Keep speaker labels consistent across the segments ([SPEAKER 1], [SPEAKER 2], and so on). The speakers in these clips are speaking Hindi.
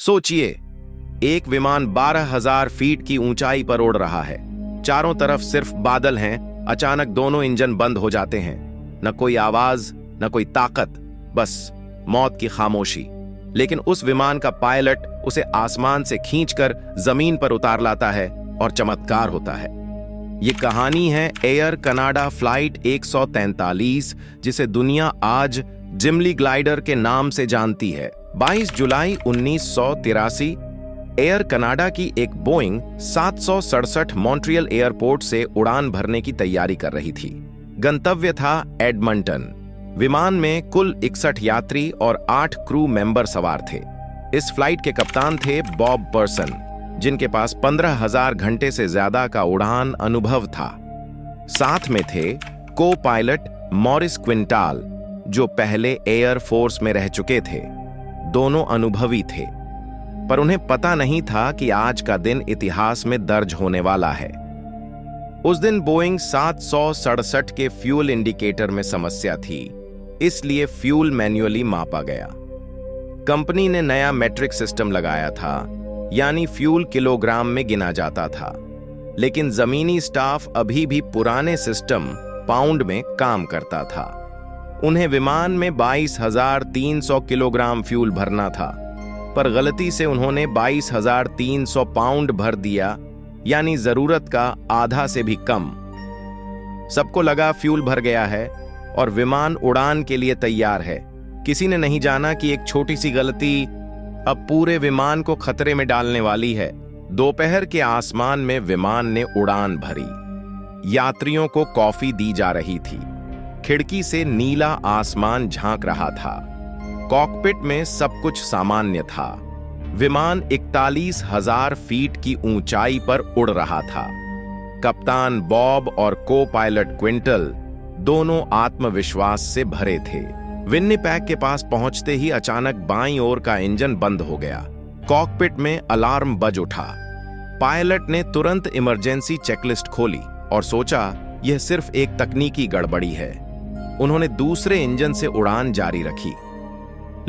[SPEAKER 1] सोचिए, एक विमान 12,000 फीट की ऊंचाई पर उड़ रहा है, चारों तरफ सिर्फ बादल हैं। अचानक दोनों इंजन बंद हो जाते हैं। न कोई आवाज, न कोई ताकत, बस मौत की खामोशी। लेकिन उस विमान का पायलट उसे आसमान से खींचकर जमीन पर उतार लाता है और चमत्कार होता है। ये कहानी है एयर कनाडा फ्लाइट 143, जिसे दुनिया आज गिमली ग्लाइडर के नाम से जानती है। 22 जुलाई 1983 एयर कनाडा की एक बोइंग 767 मॉन्ट्रियल एयरपोर्ट से उड़ान भरने की तैयारी कर रही थी। गंतव्य था एडमंटन। विमान में कुल 61 यात्री और 8 क्रू मेंबर सवार थे। इस फ्लाइट के कप्तान थे बॉब पर्सन, जिनके पास 15,000 घंटे से ज्यादा का उड़ान अनुभव था। साथ में थे को पायलट मॉरिस क्विंटाल, जो पहले एयर फोर्स में रह चुके थे। दोनों अनुभवी थे, पर उन्हें पता नहीं था कि आज का दिन इतिहास में दर्ज होने वाला है। उस दिन बोइंग 767 के फ्यूल इंडिकेटर में समस्या थी, इसलिए फ्यूल मैन्युअली मापा गया। कंपनी ने नया मेट्रिक सिस्टम लगाया था, यानी फ्यूल किलोग्राम में गिना जाता था। लेकिन जमीनी स्टाफ अभी भी पुराने सिस्टम पाउंड में काम करता था। उन्हें विमान में 22,300 किलोग्राम फ्यूल भरना था, पर गलती से उन्होंने 22,300 पाउंड भर दिया, यानी जरूरत का आधा से भी कम। सबको लगा फ्यूल भर गया है और विमान उड़ान के लिए तैयार है। किसी ने नहीं जाना कि एक छोटी सी गलती अब पूरे विमान को खतरे में डालने वाली है। दोपहर के आसमान में विमान ने उड़ान भरी। यात्रियों को कॉफी दी जा रही थी। खिड़की से नीला आसमान झांक रहा था। कॉकपिट में सब कुछ सामान्य था। विमान 41,000 फीट की ऊंचाई पर उड़ रहा था। कप्तान बॉब और को पायलट क्विंटल दोनों आत्मविश्वास से भरे थे। विन्नीपेग के पास पहुंचते ही अचानक बाईं ओर का इंजन बंद हो गया। कॉकपिट में अलार्म बज उठा। पायलट ने तुरंत इमरजेंसी चेकलिस्ट खोली और सोचा यह सिर्फ एक तकनीकी गड़बड़ी है। उन्होंने दूसरे इंजन से उड़ान जारी रखी,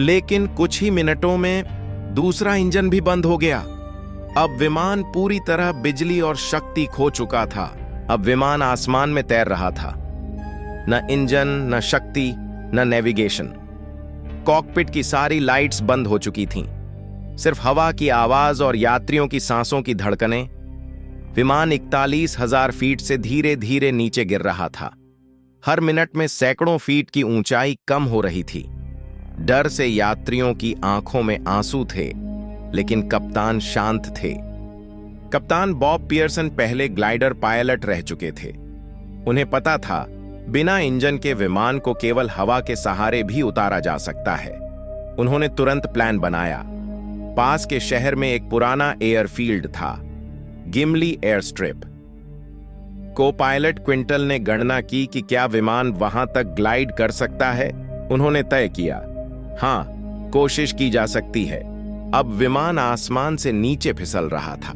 [SPEAKER 1] लेकिन कुछ ही मिनटों में दूसरा इंजन भी बंद हो गया। अब विमान पूरी तरह बिजली और शक्ति खो चुका था। अब विमान आसमान में तैर रहा था। न इंजन, न शक्ति, न नेविगेशन। कॉकपिट की सारी लाइट्स बंद हो चुकी थीं। सिर्फ हवा की आवाज और यात्रियों की सांसों की धड़कनें। विमान 41,000 फीट से धीरे धीरे नीचे गिर रहा था। हर मिनट में सैकड़ों फीट की ऊंचाई कम हो रही थी। डर से यात्रियों की आंखों में आंसू थे, लेकिन कप्तान शांत थे। कप्तान बॉब पियर्सन पहले ग्लाइडर पायलट रह चुके थे। उन्हें पता था बिना इंजन के विमान को केवल हवा के सहारे भी उतारा जा सकता है। उन्होंने तुरंत प्लान बनाया। पास के शहर में एक पुराना एयरफील्ड था, गिमली एयर स्ट्रिप। को पायलट क्विंटल ने गणना की कि क्या विमान वहां तक ग्लाइड कर सकता है। उन्होंने तय किया, हां, कोशिश की जा सकती है। अब विमान आसमान से नीचे फिसल रहा था।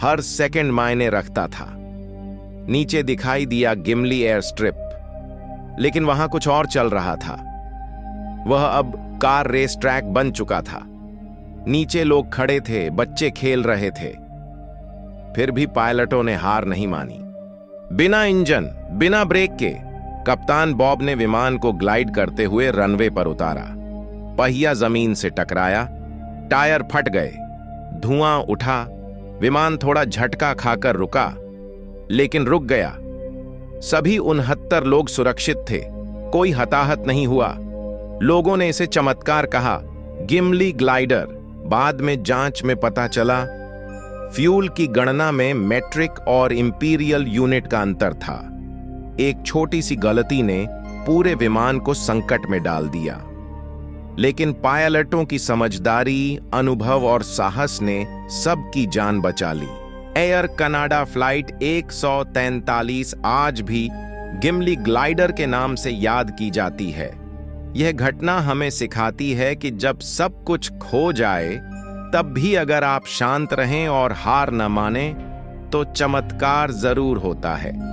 [SPEAKER 1] हर सेकंड मायने रखता था। नीचे दिखाई दिया गिमली एयर स्ट्रिप, लेकिन वहां कुछ और चल रहा था। वह अब कार रेस ट्रैक बन चुका था। नीचे लोग खड़े थे, बच्चे खेल रहे थे। फिर भी पायलटों ने हार नहीं मानी। बिना इंजन, बिना ब्रेक के कप्तान बॉब ने विमान को ग्लाइड करते हुए रनवे पर उतारा। पहिया जमीन से टकराया, टायर फट गए, धुआं उठा। विमान थोड़ा झटका खाकर रुका, लेकिन रुक गया। सभी 69 लोग सुरक्षित थे। कोई हताहत नहीं हुआ। लोगों ने इसे चमत्कार कहा, गिमली ग्लाइडर। बाद में जांच में पता चला फ्यूल की गणना में मेट्रिक और इंपीरियल यूनिट का अंतर था। एक छोटी सी गलती ने पूरे विमान को संकट में डाल दिया। लेकिन पायलटों की समझदारी, अनुभव और साहस ने सबकी जान बचा ली। एयर कनाडा फ्लाइट 143 आज भी गिमली ग्लाइडर के नाम से याद की जाती है। यह घटना हमें सिखाती है कि जब सब कुछ खो जाए, तब भी अगर आप शांत रहें और हार न माने, तो चमत्कार जरूर होता है।